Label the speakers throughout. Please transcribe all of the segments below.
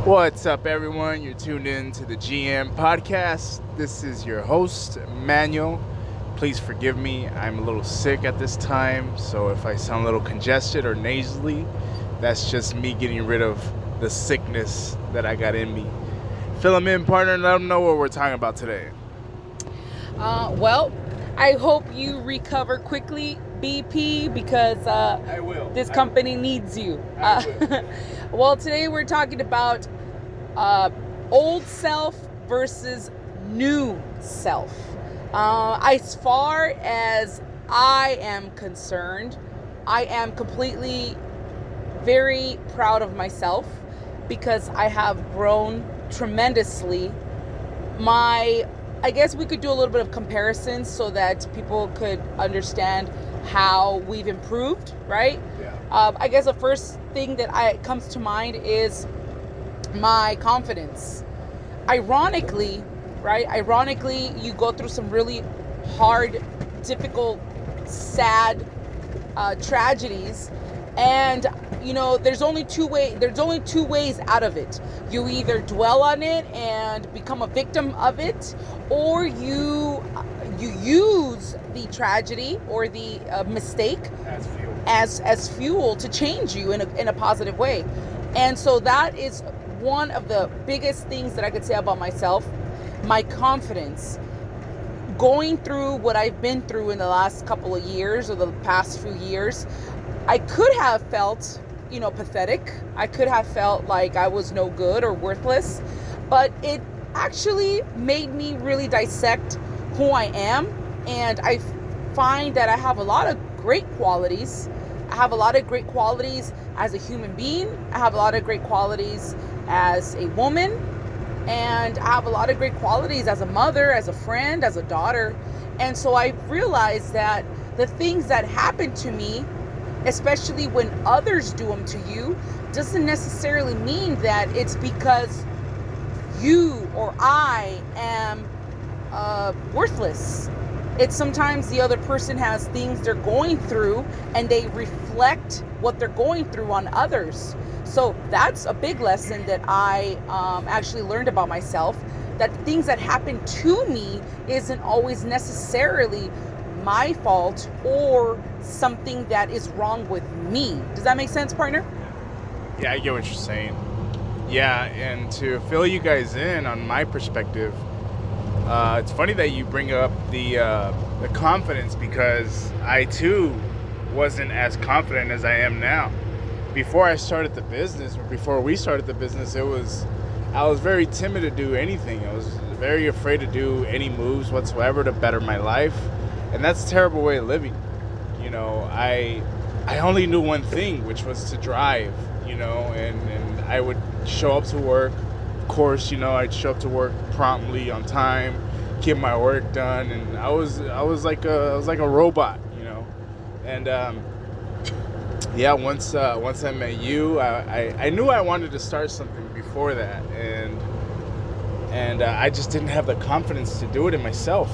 Speaker 1: What's up, everyone? You're tuned in to the GM podcast. This is your host, Manuel. Please forgive me. I'm a little sick at this time, so if I sound a little congested or nasally, that's just me getting rid of the sickness that I got in me. Fill them in, partner, and let them know what we're talking about today.
Speaker 2: Well, I hope you recover quickly, BP, because
Speaker 1: I will.
Speaker 2: this company needs you.
Speaker 1: I will.
Speaker 2: Well, today we're talking about old self versus new self. As far as I am concerned, I am completely very proud of myself because I have grown tremendously. I guess we could do a little bit of comparison so that people could understand how we've improved, right?
Speaker 1: Yeah.
Speaker 2: I guess the first thing that comes to mind is my confidence. Ironically, right? Ironically, you go through some really hard, difficult, sad tragedies, and there's only two ways out of it. You either dwell on it and become a victim of it, or you use the tragedy or the mistake as fuel to change you in a positive way. And so that is one of the biggest things that I could say about myself. My confidence, going through what I've been through in the last couple of years or the past few years, I could have felt, pathetic. I could have felt like I was no good or worthless, but it actually made me really dissect who I am. And I find that I have a lot of great qualities. I have a lot of great qualities as a human being. I have a lot of great qualities as a woman. And I have a lot of great qualities as a mother, as a friend, as a daughter. And so I realized that the things that happen to me, especially when others do them to you, doesn't necessarily mean that it's because you or I am worthless. It's sometimes the other person has things they're going through and they reflect what they're going through on others. So that's a big lesson that I actually learned about myself, that the things that happen to me isn't always necessarily my fault or something that is wrong with me. Does that make sense, partner?
Speaker 1: Yeah, I get what you're saying. Yeah, and to fill you guys in on my perspective, it's funny that you bring up the confidence, because I too wasn't as confident as I am now. Before I started the business, or before we started the business, I was very timid to do anything. I was very afraid to do any moves whatsoever to better my life, and that's a terrible way of living. I only knew one thing, which was to drive. And I would show up to work. Of course, I'd show up to work promptly on time, get my work done, and I was like a robot. And yeah, once I met you, I knew I wanted to start something before that, and I just didn't have the confidence to do it in myself.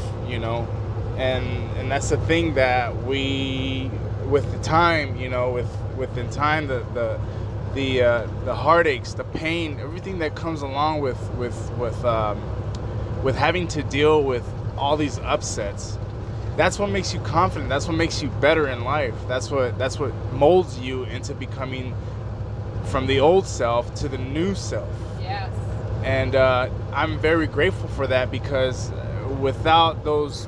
Speaker 1: And that's the thing that we, with the time, within time, the heartaches, the pain, everything that comes along with having to deal with all these upsets. That's what makes you confident. That's what makes you better in life. That's what molds you into becoming from the old self to the new self.
Speaker 2: Yes.
Speaker 1: And I'm very grateful for that, because without those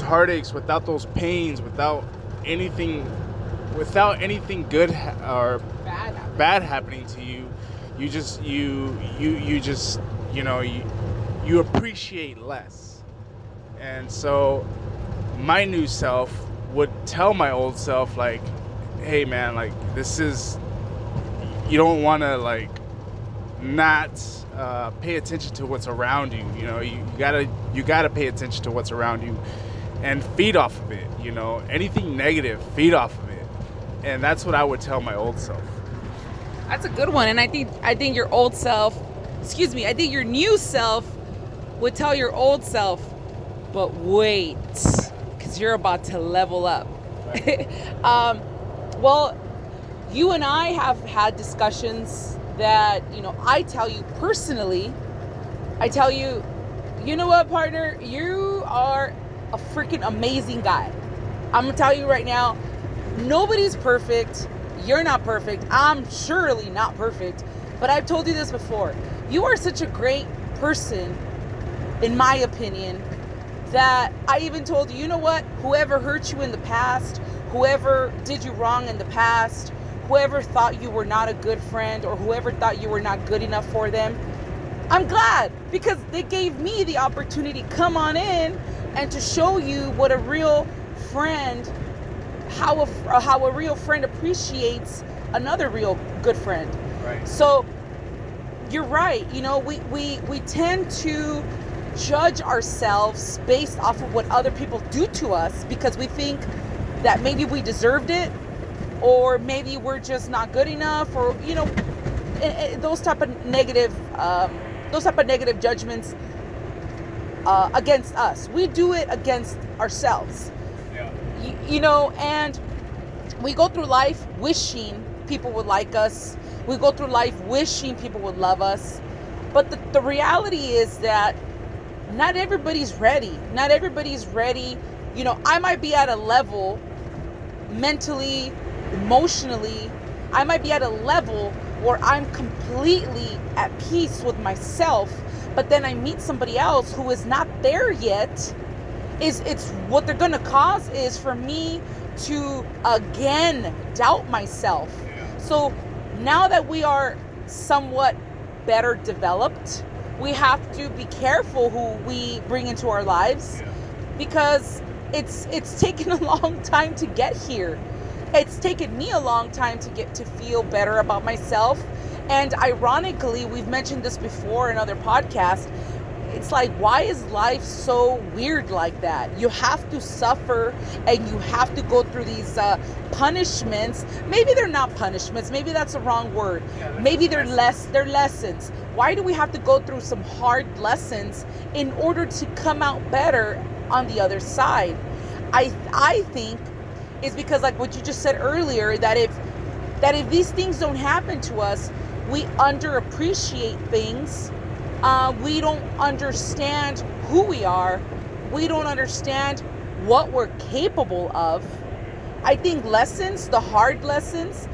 Speaker 1: heartaches, without those pains, without anything good or bad happening to you, you appreciate less. And so my new self would tell my old self, like, hey man, like, you don't want to, like, not pay attention to what's around you. You gotta pay attention to what's around you and feed off of it. Anything negative, feed off of it. And that's what I would tell my old self.
Speaker 2: That's a good one. And I think your old self, I think your new self would tell your old self, but wait, because you're about to level up. Well, You and I have had discussions that, I tell you personally, you know what, partner, you are a freaking amazing guy. I'm gonna tell you right now, nobody's perfect. You're not perfect. I'm surely not perfect. But I've told you this before. You are such a great person, in my opinion, that I even told you, you know what? Whoever hurt you in the past, whoever did you wrong in the past, whoever thought you were not a good friend, or whoever thought you were not good enough for them, I'm glad, because they gave me the opportunity to come on in and to show you what a real friend, how a real friend appreciates another real good friend.
Speaker 1: Right.
Speaker 2: So you're right. We tend to judge ourselves based off of what other people do to us, because we think that maybe we deserved it, or maybe we're just not good enough, or those type of negative judgments against us. We do it against ourselves.
Speaker 1: Yeah.
Speaker 2: And we go through life wishing people would like us. We go through life wishing people would love us. But the reality is that not everybody's ready. Not everybody's ready. I might be at a level mentally, emotionally, I might be at a level where I'm completely at peace with myself, but then I meet somebody else who is not there yet. It's what they're gonna cause is for me to again doubt myself.
Speaker 1: Yeah.
Speaker 2: So now that we are somewhat better developed, we have to be careful who we bring into our lives, because it's taken a long time to get here. It's taken me a long time to get to feel better about myself. And ironically, we've mentioned this before in other podcasts, it's like, why is life so weird like that? You have to suffer and you have to go through these punishments. Maybe they're not punishments. Maybe that's the wrong word. Maybe they're lessons. Why do we have to go through some hard lessons in order to come out better on the other side? I think is because, like what you just said earlier, that if these things don't happen to us, we underappreciate things. We don't understand who we are. We don't understand what we're capable of. I think lessons, the hard lessons,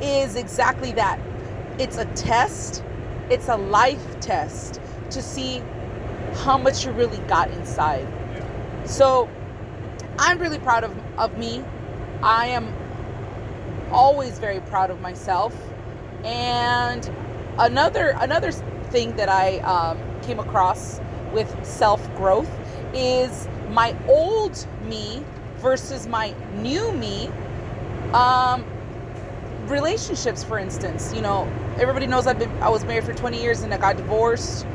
Speaker 2: is exactly that. It's a test. It's a life test to see how much you really got inside. So I'm really proud of me. I am always very proud of myself. And another thing that I came across with self-growth is my old me versus my new me. Relationships, for instance, everybody knows I was married for 20 years and I got divorced.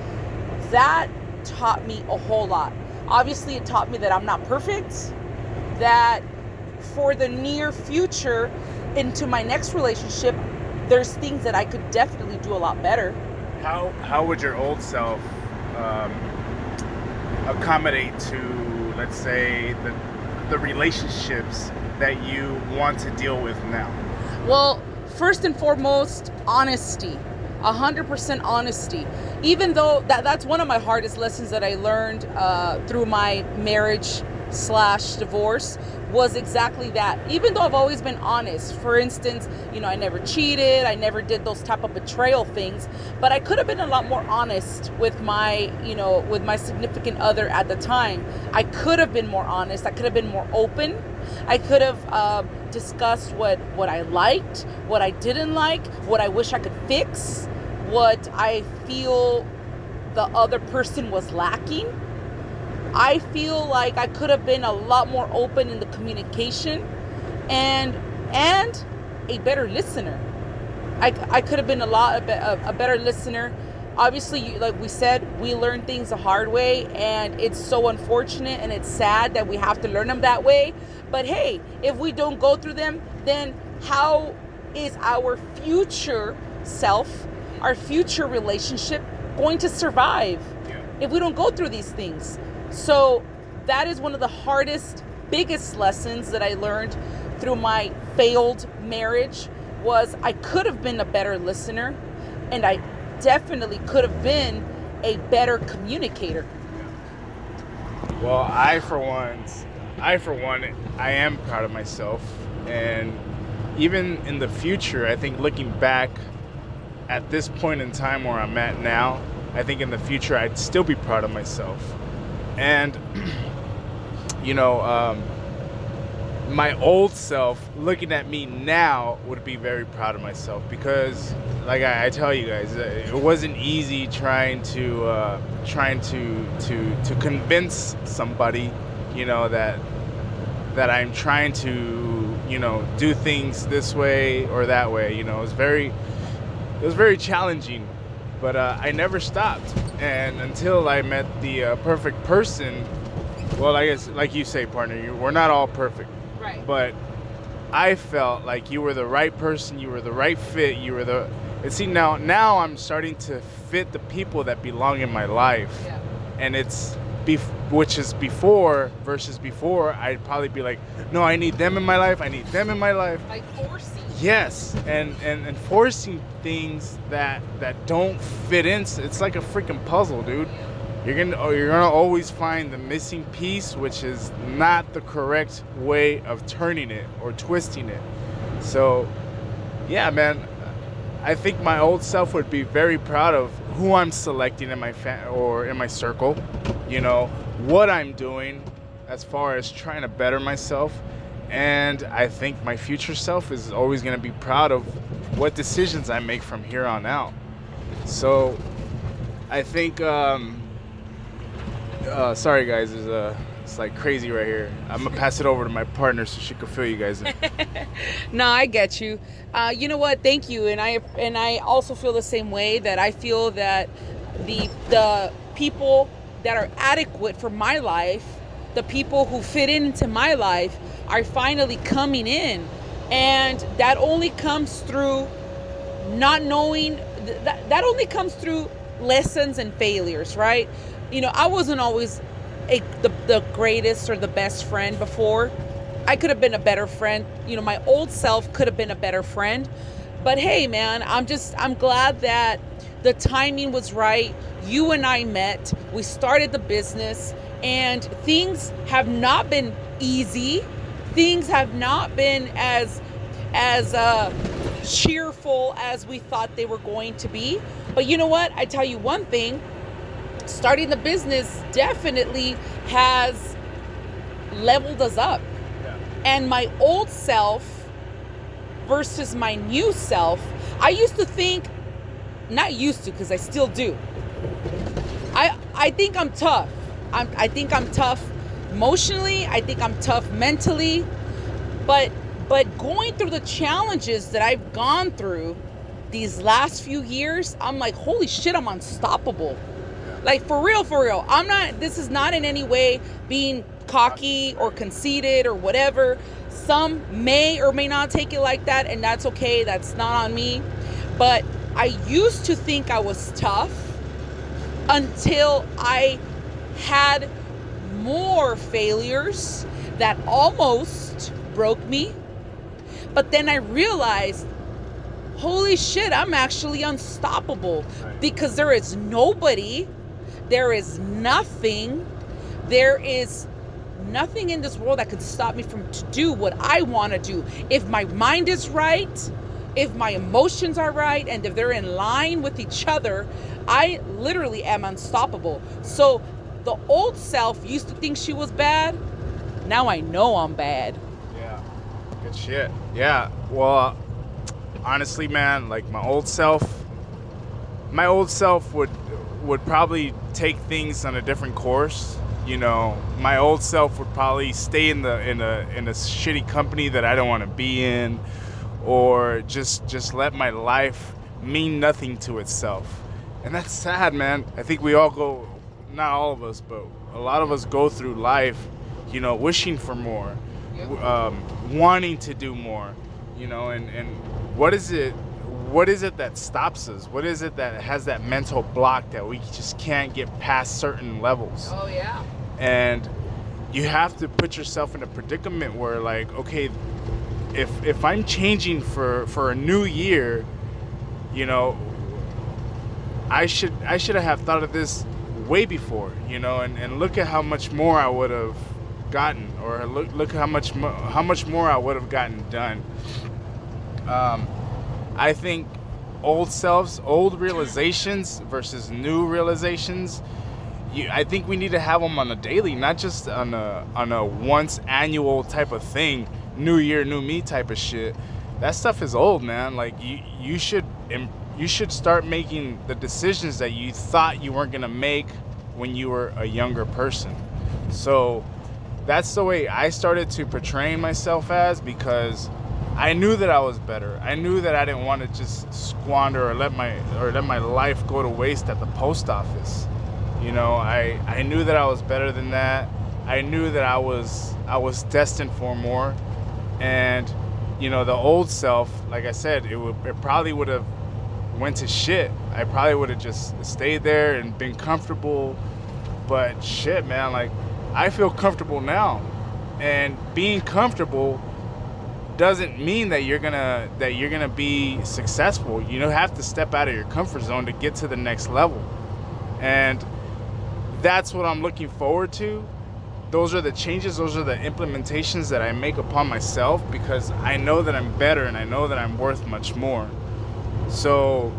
Speaker 2: That taught me a whole lot. Obviously, it taught me that I'm not perfect, that for the near future into my next relationship, there's things that I could definitely do a lot better.
Speaker 1: How would your old self accommodate to, let's say, the relationships that you want to deal with now?
Speaker 2: Well, first and foremost, honesty. 100% honesty. Even though that's one of my hardest lessons that I learned through my marriage / divorce, was exactly that. Even though I've always been honest, for instance, I never cheated, I never did those type of betrayal things, but I could have been a lot more honest with my significant other at the time. I could have been more honest. I could have been more open. I could have discussed what I liked, what I didn't like, what I wish I could fix, what I feel the other person was lacking. I feel like I could have been a lot more open in the communication and a better listener. I could have been a better listener. Obviously, like we said, we learn things the hard way, and it's so unfortunate and it's sad that we have to learn them that way. But hey, if we don't go through them, then how is our future self, our future relationship going to survive if we don't go through these things? So that is one of the hardest, biggest lessons that I learned through my failed marriage, was I could have been a better listener, and I definitely could have been a better communicator.
Speaker 1: Well, I for one, I am proud of myself, and even in the future, I think looking back at this point in time where I'm at now, I think in the future I'd still be proud of myself, and you know, my old self looking at me now would be very proud of myself because, like I tell you guys, it wasn't easy trying to convince somebody, you know, that I'm trying to, you know, do things this way or that way. You know, it was very challenging, but I never stopped, and until I met the perfect person. Well, I guess, like you say, partner, we're not all perfect.
Speaker 2: Right.
Speaker 1: But I felt like you were the right person, you were the right fit, you were the... And see, now I'm starting to fit the people that belong in my life.
Speaker 2: Yeah.
Speaker 1: And it's... which is before, versus before, I'd probably be like, no, I need them in my life, I need them in my life.
Speaker 2: Like forcing.
Speaker 1: Yes, and forcing things that don't fit in. It's like a freaking puzzle, dude. You're gonna always find the missing piece, which is not the correct way of turning it or twisting it. So, yeah, man, I think my old self would be very proud of who I'm selecting in my or in my circle. You know, what I'm doing as far as trying to better myself, and I think my future self is always gonna be proud of what decisions I make from here on out. So, I think. Sorry guys, it's like crazy right here. I'm gonna pass it over to my partner so she can fill you guys in.
Speaker 2: No, I get you. You know what? Thank you. And I also feel the same way, that I feel that the people that are adequate for my life, the people who fit into my life, are finally coming in, and that only comes through not knowing. That only comes through lessons and failures, right? You know, I wasn't always the greatest or the best friend before. I could have been a better friend. You know, my old self could have been a better friend. But hey, man, I'm glad that the timing was right. You and I met. We started the business, and things have not been easy. Things have not been as cheerful as we thought they were going to be. But you know what? I tell you one thing. Starting the business definitely has leveled us up.
Speaker 1: Yeah.
Speaker 2: And my old self versus my new self, I used to think, not used to, because I still do. I think I'm tough. I think I'm tough emotionally. I think I'm tough mentally. But going through the challenges that I've gone through these last few years, I'm like, holy shit, I'm unstoppable. Like, for real, this is not in any way being cocky or conceited or whatever. Some may or may not take it like that, and that's okay. That's not on me. But I used to think I was tough until I had more failures that almost broke me. But then I realized, holy shit, I'm actually unstoppable.
Speaker 1: Right.
Speaker 2: Because there is nobody, there is nothing in this world that could stop me from to do what I want to do. If my mind is right, if my emotions are right, and if they're in line with each other, I literally am unstoppable. So the old self used to think she was bad. Now I know I'm bad.
Speaker 1: Yeah, good shit. Yeah, well, honestly, man, like my old self would probably take things on a different course. You know, my old self would probably stay in a shitty company that I don't want to be in, or just let my life mean nothing to itself. And that's sad, man. I think we all go, not all of us, but a lot of us go through life, you know, wishing for more, wanting to do more, you know, and what is it that stops us? What is it that has that mental block that we just can't get past certain levels?
Speaker 2: Oh, yeah.
Speaker 1: And you have to put yourself in a predicament where, like, okay, if I'm changing for a new year, you know, I should have thought of this way before, you know, and look at how much more I would have gotten, or look how much more I would have gotten done. I think old realizations versus new realizations. I think we need to have them on a daily, not just on a once annual type of thing, new year, new me type of shit. That stuff is old, man. Like you should start making the decisions that you thought you weren't gonna make when you were a younger person. So that's the way I started to portray myself as, because I knew that I was better. I knew that I didn't want to just squander or let my life go to waste at the post office. You know, I knew that I was better than that. I knew that I was destined for more. And you know, the old self, like I said, it probably would have went to shit. I probably would have just stayed there and been comfortable. But shit, man, like I feel comfortable now. And being comfortable doesn't mean that you're gonna be successful. You don't have to step out of your comfort zone to get to the next level. And that's what I'm looking forward to. Those are the changes, those are the implementations that I make upon myself, because I know that I'm better and I know that I'm worth much more. So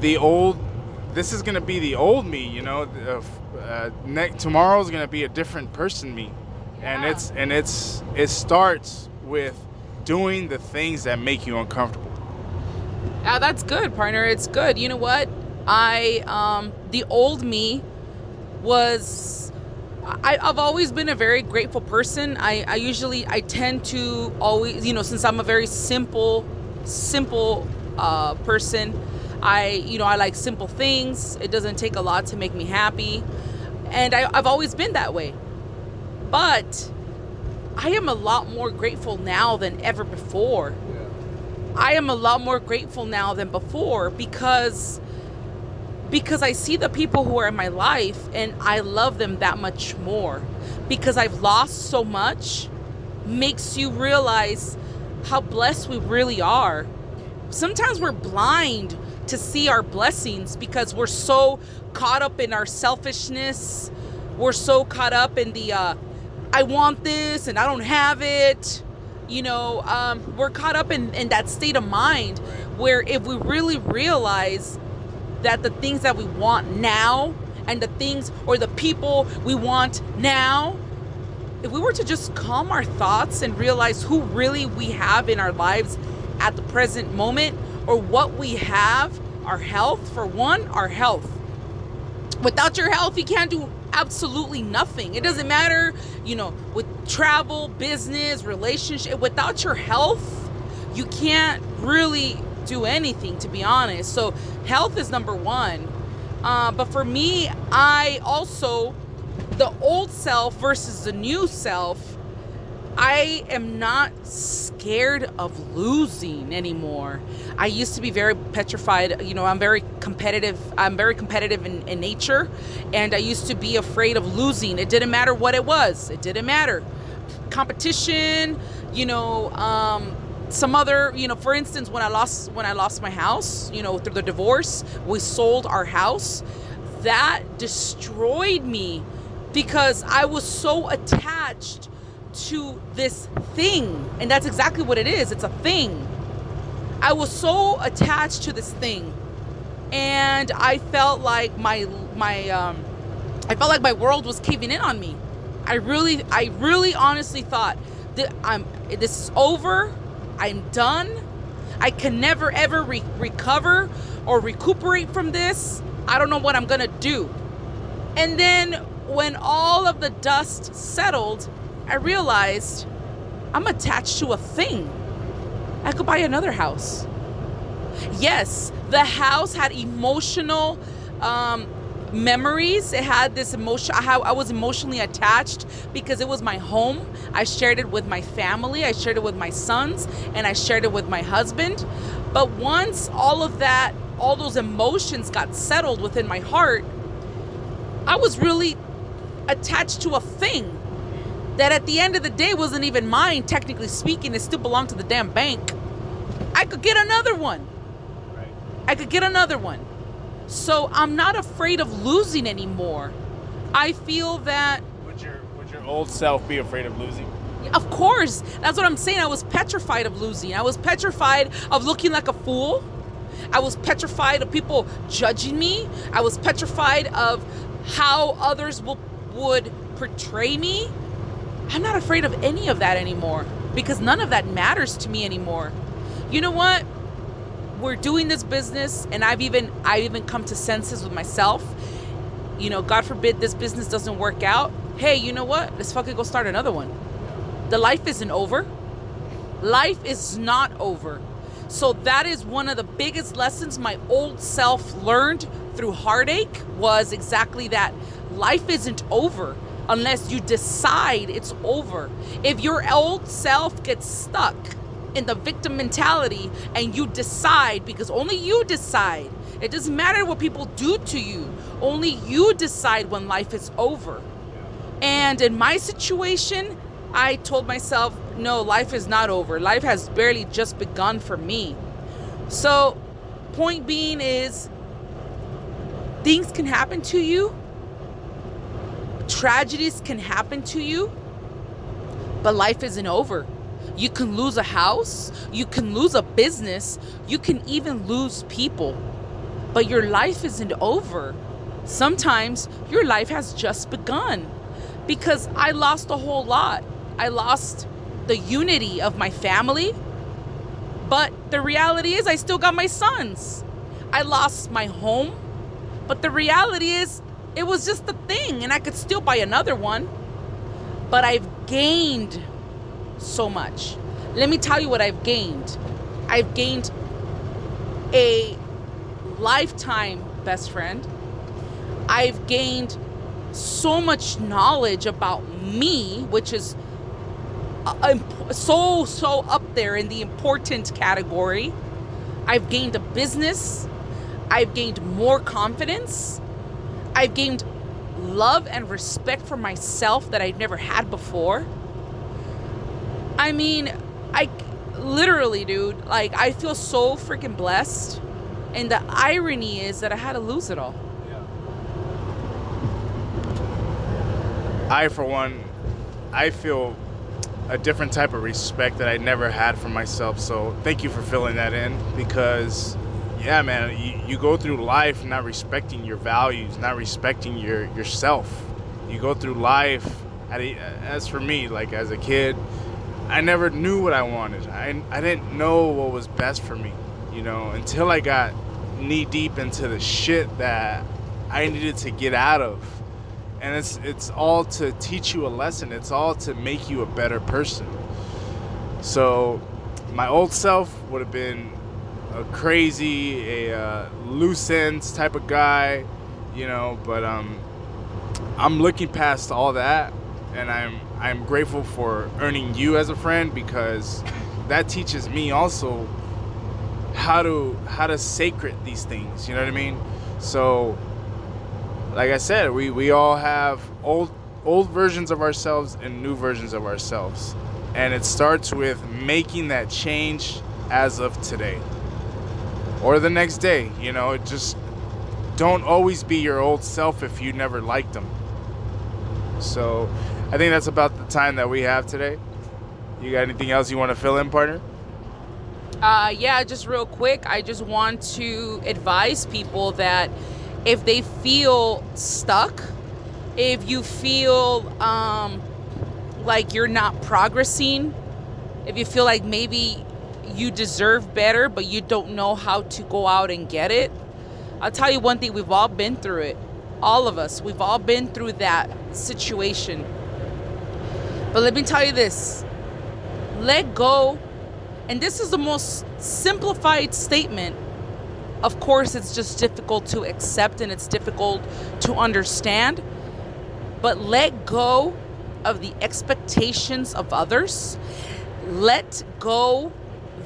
Speaker 1: this is gonna be the old me, you know. Tomorrow is gonna be a different person me, and it starts with doing the things that make you uncomfortable.
Speaker 2: Yeah, that's good, partner. It's good. You know what? The old me I've always been a very grateful person. I tend to always, you know, since I'm a very simple person, I like simple things. It doesn't take a lot to make me happy. And I've always been that way. But I am a lot more grateful now than ever before. Yeah. I am a lot more grateful now than before because I see the people who are in my life and I love them that much more. Because I've lost so much makes you realize how blessed we really are. Sometimes we're blind to see our blessings because we're so caught up in our selfishness. We're so caught up in the I want this and I don't have it. You know, we're caught up in that state of mind where if we really realize that the things that we want now and the things or the people we want now, if we were to just calm our thoughts and realize who really we have in our lives at the present moment, or what we have, our health, for one, our health. Without your health, you can't do absolutely nothing. It doesn't matter, you know, with travel, business, relationship. Without your health, you can't really do anything, to be honest. So health is number one. But for me, the old self versus the new self, I am not scared of losing anymore. I used to be very petrified. You know, I'm very competitive. I'm very competitive in nature. And I used to be afraid of losing. It didn't matter what it was. It didn't matter. Competition, you know, some other, you know, for instance, when I lost my house, you know, through the divorce, we sold our house. That destroyed me because I was so attached to this thing. And that's exactly what it is. It's a thing. I was so attached to this thing. And I felt like my world was caving in on me. I really honestly thought that this is over. I'm done. I can never ever recover or recuperate from this. I don't know what I'm gonna do. And then when all of the dust settled, I realized I'm attached to a thing. I could buy another house. Yes, the house had emotional memories. It had this emotion. I was emotionally attached because it was my home. I shared it with my family. I shared it with my sons, and I shared it with my husband. But once all those emotions got settled within my heart, I was really attached to a thing that at the end of the day wasn't even mine, technically speaking. It still belonged to the damn bank. I could get another one.
Speaker 1: Right.
Speaker 2: I could get another one. So I'm not afraid of losing anymore. I feel that...
Speaker 1: Would your old self be afraid of losing?
Speaker 2: Of course. That's what I'm saying. I was petrified of losing. I was petrified of looking like a fool. I was petrified of people judging me. I was petrified of how others would portray me. I'm not afraid of any of that anymore because none of that matters to me anymore. You know what? We're doing this business, and I've even come to senses with myself. You know, God forbid this business doesn't work out. Hey, you know what? Let's fucking go start another one. The life isn't over. Life is not over. So that is one of the biggest lessons my old self learned through heartache, was exactly that. Life isn't over unless you decide it's over. If your old self gets stuck in the victim mentality and you decide, because only you decide, it doesn't matter what people do to you, only you decide when life is over. And in my situation, I told myself, no, life is not over. Life has barely just begun for me. So, point being is, things can happen to you. Tragedies can happen to you. But life isn't over. You can lose a house. You can lose a business. You can even lose people. But your life isn't over. Sometimes your life has just begun. Because I lost a whole lot. I lost the unity of my family, but the reality is I still got my sons. I lost my home, but the reality is it was just a thing and I could still buy another one. But I've gained so much. Let me tell you what I've gained. I've gained a lifetime best friend. I've gained so much knowledge about me, which is so up there in the important category. I've gained a business. I've gained more confidence. I've gained love and respect for myself that I've never had before. I mean, I literally, dude, like, I feel so freaking blessed. And the irony is that I had to lose it all.
Speaker 1: I, for one, I feel a different type of respect that I never had for myself. So thank you for filling that in, because yeah, man, you go through life not respecting your values, not respecting yourself. You go through life, as for me, like as a kid, I never knew what I wanted. I didn't know what was best for me, you know, until I got knee deep into the shit that I needed to get out of. And it's all to teach you a lesson. It's all to make you a better person. So my old self would have been a crazy, loose ends type of guy, you know, but I'm looking past all that, and I'm grateful for earning you as a friend, because that teaches me also how to sacred these things, you know what I mean? So like I said, we all have old versions of ourselves and new versions of ourselves. And it starts with making that change as of today. Or the next day, you know, just don't always be your old self if you never liked them. So I think that's about the time that we have today. You got anything else you want to fill in, partner?
Speaker 2: Yeah, just real quick, I just want to advise people that if they feel stuck, if you feel like you're not progressing, if you feel like maybe you deserve better but you don't know how to go out and get it, I'll tell you one thing, we've all been through it. All of us, we've all been through that situation. But let me tell you this, let go. And this is the most simplified statement. Of course, it's just difficult to accept and it's difficult to understand. But let go of the expectations of others. Let go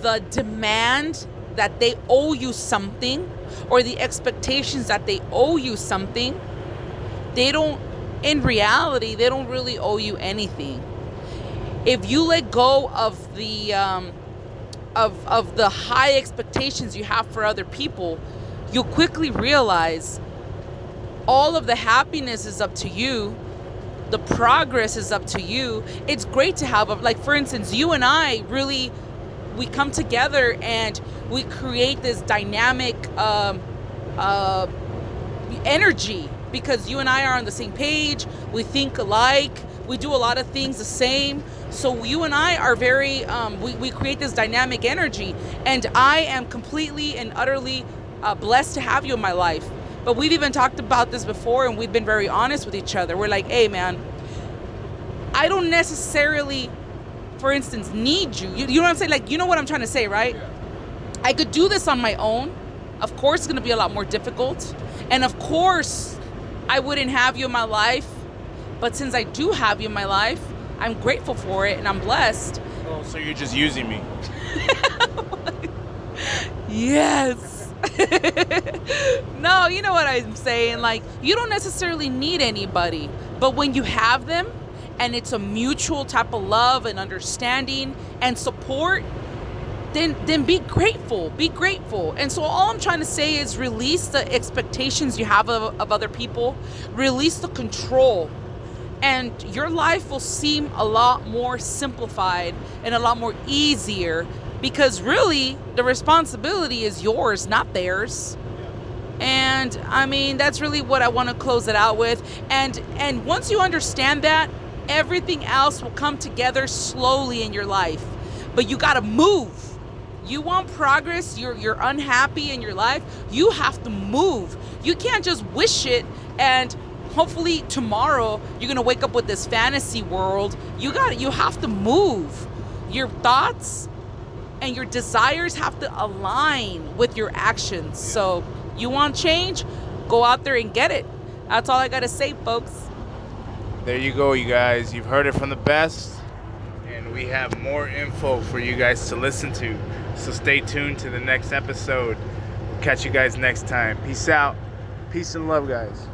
Speaker 2: the demand that they owe you something, or the expectations that they owe you something. In reality, they don't really owe you anything. If you let go of the of the high expectations you have for other people, you'll quickly realize all of the happiness is up to you. The progress is up to you. It's great to have like, for instance, you and I really, we come together and we create this dynamic energy, because you and I are on the same page. We think alike. We do a lot of things the same. So you and I are very, we create this dynamic energy. And I am completely and utterly blessed to have you in my life. But we've even talked about this before, and we've been very honest with each other. We're like, hey, man, I don't necessarily, for instance, need you. You know what I'm saying? Like, you know what I'm trying to say, right? Yeah. I could do this on my own. Of course, it's going to be a lot more difficult. And of course, I wouldn't have you in my life. But since I do have you in my life, I'm grateful for it and I'm blessed.
Speaker 1: Oh, so you're just using me.
Speaker 2: Yes. No, you know what I'm saying? Like, you don't necessarily need anybody. But when you have them, and it's a mutual type of love and understanding and support, then be grateful. Be grateful. And so all I'm trying to say is release the expectations you have of other people. Release the control. And your life will seem a lot more simplified and a lot more easier, because really the responsibility is yours, not theirs. And I mean, that's really what I want to close it out with. And once you understand that, everything else will come together slowly in your life. But you got to move. You want progress, you're unhappy in your life, you have to move. You can't just wish it and hopefully tomorrow you're going to wake up with this fantasy world. You have to move. Your thoughts and your desires have to align with your actions. So you want change? Go out there and get it. That's all I got to say, folks.
Speaker 1: There you go, you guys. You've heard it from the best. And we have more info for you guys to listen to. So stay tuned to the next episode. Catch you guys next time. Peace out. Peace and love, guys.